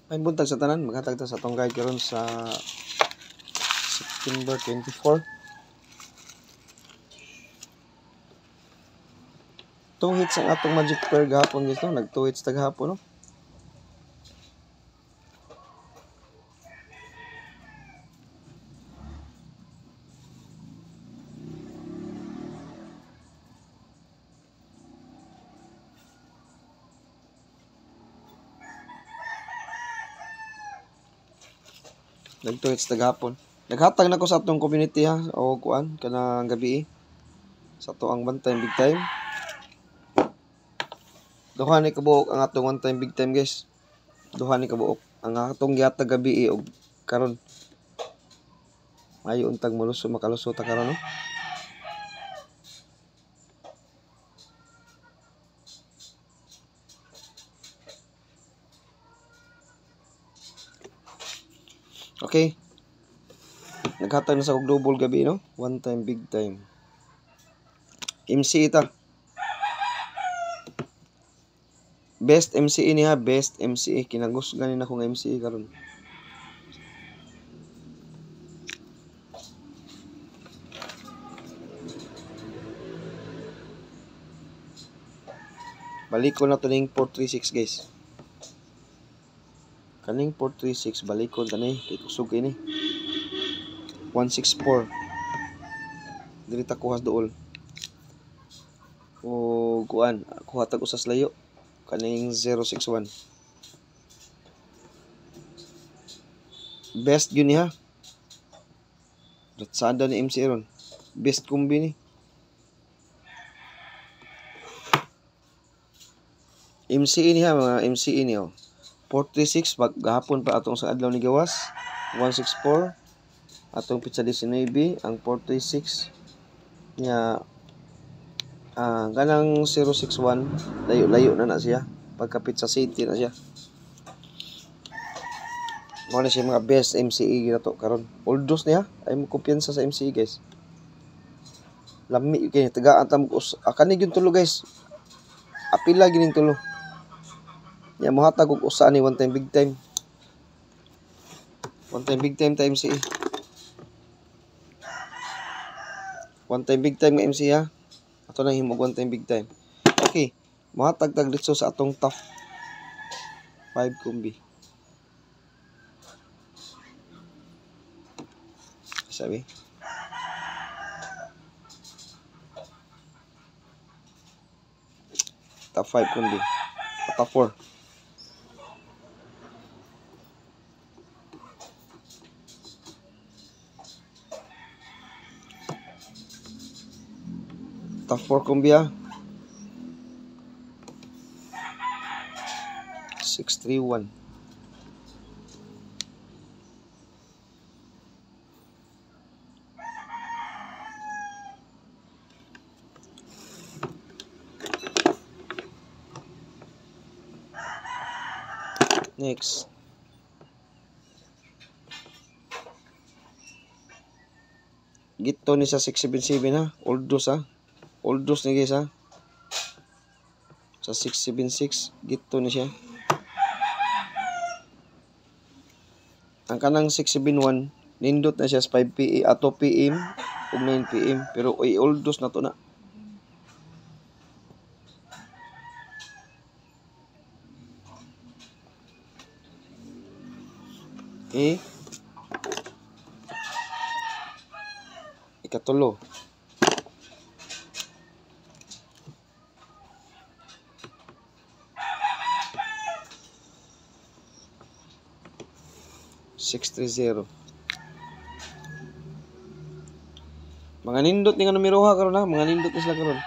Ay buntag sa tanan, maghatag ta sa atong guide karon sa September 24. 2 hits ang atong Magic Pair gahapon guys, no? Nag 2 hits ta gahapon, no? Nag 2 hits ta gahapon. Naghatag na ko sa atong community ha, o kuan kanang gabi sa to ang one time big time. Duha ni kabuok ang atong one time big time guys. Duha ni kabuok ang atong gihatag gabi og karon. Ayo untag maluso makaluso ta karon, no? Okay. Naghatag na sa og double gabi, no? One time big time. MC ita. Best MCE niya, best MCE. Kinagusgan na akong MCE karon. Balik ko na to ning 436 guys. Kaning 436 balik ko tani kay kusog ini. 164. Dili ta kuhas duol. O kuan, kuha tag usas layo. Kaning 061. Best yun niya. Ratsada ni MC ron. Best kombi ni. MCE niya mga MCE niyo. 436 gahapon pa atong sa adlaw ni gawas. 164 atong pizza 19 ang 436 nya ganang 061 layo-layo na siya pagka pizza city na siya. Mo na siya mga best MCE gina to karon. Oldos niya ay mo kumpiyansa sa MCE guys. Lami kay tagaan ta mo kani gyud tulo guys. Apila gining tulo. Ya mohatag og usa ni one time big time. One time big time ta MCE. One time big time nga MC ha. Ato nang himog one time big time. Okay. Mohatag tag ditso sa atong top 5 kombi. Sabi. Top 5 kombi. Top 4. Top 4 kumbia 631. Next. Gito ni sa 677 ha. Oldos ha. Oldos ni guys ha. Sa 676 gito ni siya. Ang kanang 671 nindot na siya sa 5 PM ato PM ug 9 PM pero ay oldos na to na. Okay. Ikatulo. $630. Mga nindot ni nga numero ha karon ha, mga nindot ni sila karon.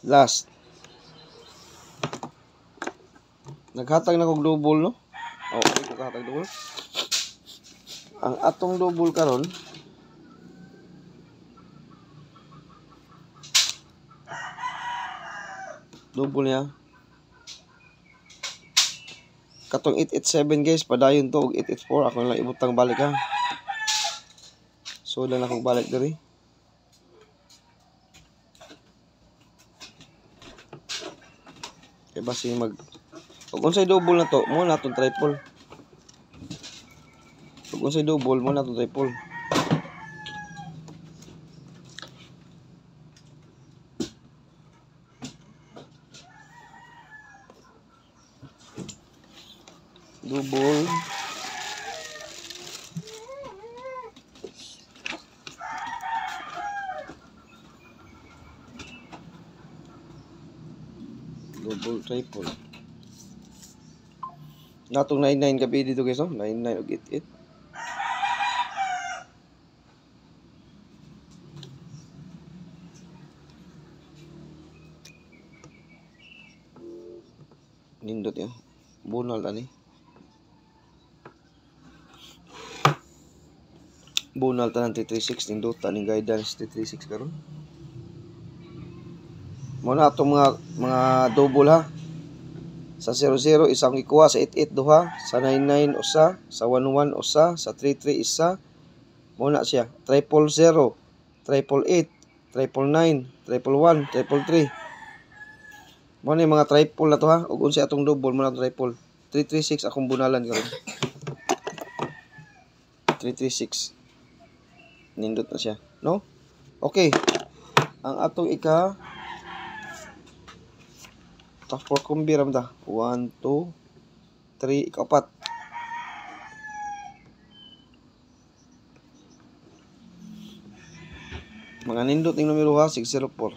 Last. Naghatag na kog double no? Okay, naghatag double. Ang atong double karon double niya. Katong 887 guys, padayon to og 884. Ako na lang ibutang balik ha. So lang akong balik diri. Kay basi mag ug unsay double na to, mo na tong triple. Ug unsay double mo na tong triple. Double triple. Natong 99 gabi dito guys, no? 99 ug 88. Nindot yun. Bunal tani. Bunal tanan 336 nindot taning guidance 336 karon. Mo na atong mga double ha. Sa 00 isang ikuha, sa 88 duha, sa 99 usa, sa 11 usa, sa 33 isa. Mo na siya. 000, 888, 999, 111, 333. Mo ni mga triple na to ha. Ug unsay atong double mo na triple. 336 akong bunalan karon. 336. Nindot na siya, no? Okay. Ang atong ika top 4 kumbi ram ta. 1 2 3 ika-4. Mga nindot ning numero ha 604.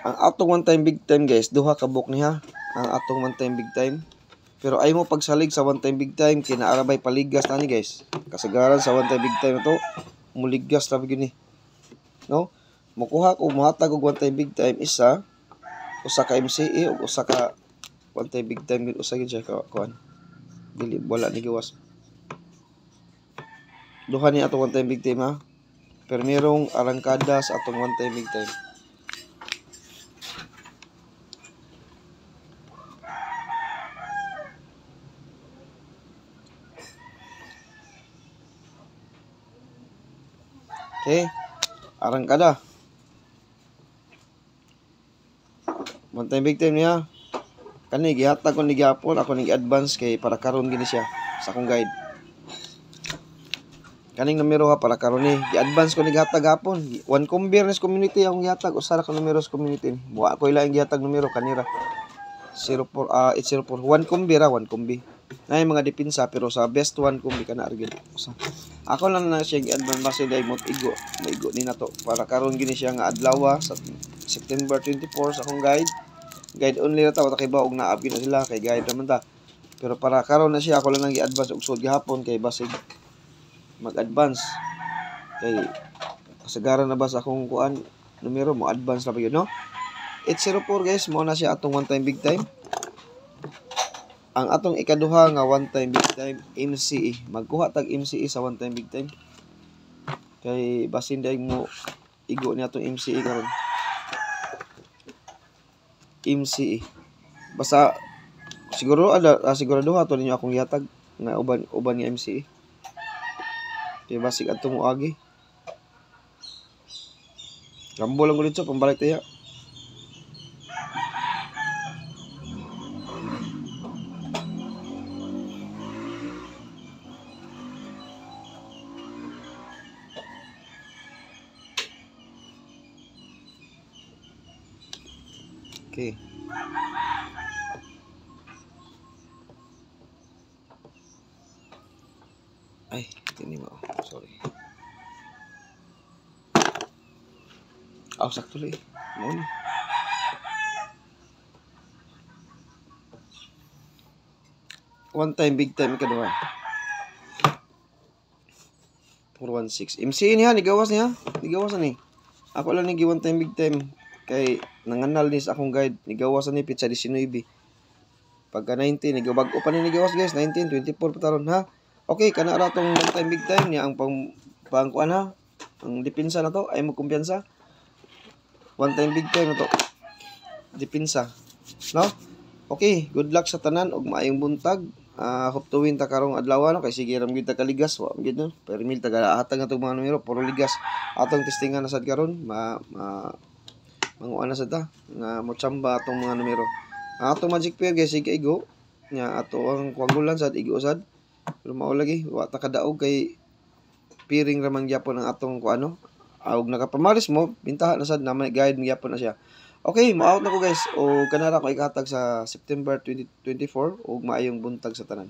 Ang atong one time big time guys, duha ka book niya. Ang atong one time big time. Pero ay mo pagsalig sa one time big time kinaarabay paligas na ni guys. Kasagaran sa one time big time to, muligas ra gyud ni. No? Mukuha ko mohatag og one time big time usa ka MCE ug usa ka one time big time gid usa gid siya ka kuan. Dili wala ni gawas. Duha ni atong one time big time ha. Pero merong arangkada sa atong one time big time. Okay. Arangkada. One time big time niya. Kani gihatag ko ni gihapon, ako ni advance kay para karon gini siya sa akong guide. Kaning numero ha para karon ni gi-advance ko ni gihatag gapon. One Converse community akong gihatag, usa ra ka numero sa community. Buwa ko ila ang gihatag numero kanira. 804 one combi ra, one combi. Nay mga depensa pero sa best one combi kana ra gyud. Ako lang na siya gi-advance base dai mo igo ni nato para karon gini siya nga adlaw sa September 24 sa akong guide. Guide only ra ta kay baog na abgin na sila kay guide naman ta. Pero para karon na siya ako lang nang gi-advance og sud gihapon kay basig mag-advance. Kay kasagaran na ba sa akong kuan numero mo advance ra ba yun no? 804 guys mo na siya atong one time big time. Ang atong ikaduha nga one time big time MCE. Magkuha tag MCE sa one time big time. Kay basin dai mo igo ni atong MCE karon. MCE. Basta siguro sigurado ato ninyo akong gihatag nga uban nga MCE. Kay basig adto mo agi. Gambo lang ulit so pambalik tayo. Okay. Ay, hindi mo. Sorry. Sakto lang. Mo ni. One time, big time ka doon. 416. MC niya, nigawas niya. Nigawas ni. Ako lang nigi one time, big time. Kay nanganal ni sa akong guide. Nigawas ni pizza 19. Pagka 19, nigabago pa ni nigawas guys. 19, 24 pataron ha. Okay, kana ra tong one time, big time niya. Ang pangkuan ha. Ang depensa na to. Ay mo kumpiyansa. One time big time na to. Depensa. No? Okay, good luck sa tanan ug maayong buntag. Hope to win ta karong adlaw no kay sige ram gyud ta kaligas wa gyud no. Pero mil taga hatag atong mga numero puro ligas. Atong testingan na sad karon Manguana sa ta nga mo tsamba atong mga numero. Ang atong magic pair guys sige igo nya ato ang kuwagulan sad igo sad. Pero mao lagi wa ta kadaog kay piring ra man gyapon ang atong kuano. Og nakapamaris mo bintahan na sad na may guide gyapon na siya. Okay, mo-out na ko guys o kanara ko ikatag sa September 2024 og maayong buntag sa tanan.